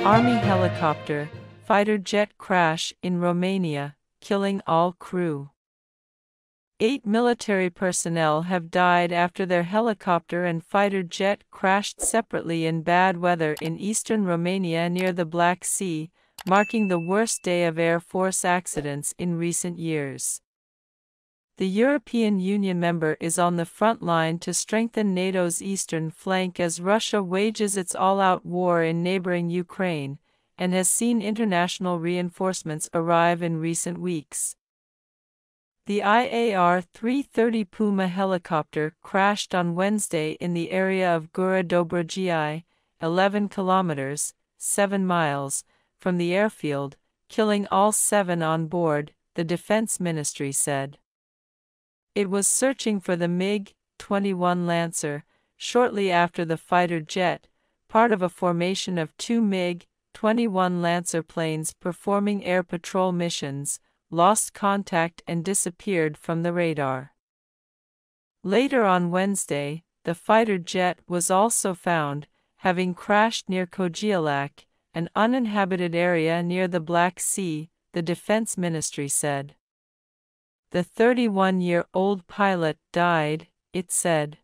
Army helicopter, fighter jet crash in Romania, killing all crew. 8 military personnel have died after their helicopter and fighter jet crashed separately in bad weather in eastern Romania near the Black Sea, marking the worst day of Air Force accidents in recent years. The European Union member is on the front line to strengthen NATO's eastern flank as Russia wages its all-out war in neighbouring Ukraine, and has seen international reinforcements arrive in recent weeks. The IAR-330 Puma helicopter crashed on Wednesday in the area of Gura Dobrogei, 11 kilometers, 7 miles, from the airfield, killing all 7 on board, the Defense Ministry said. It was searching for the MiG-21 Lancer, shortly after the fighter jet, part of a formation of 2 MiG-21 Lancer planes performing air patrol missions, lost contact and disappeared from the radar. Later on Wednesday, the fighter jet was also found, having crashed near Kogielac, an uninhabited area near the Black Sea, the Defense Ministry said. The 31-year-old pilot died, it said.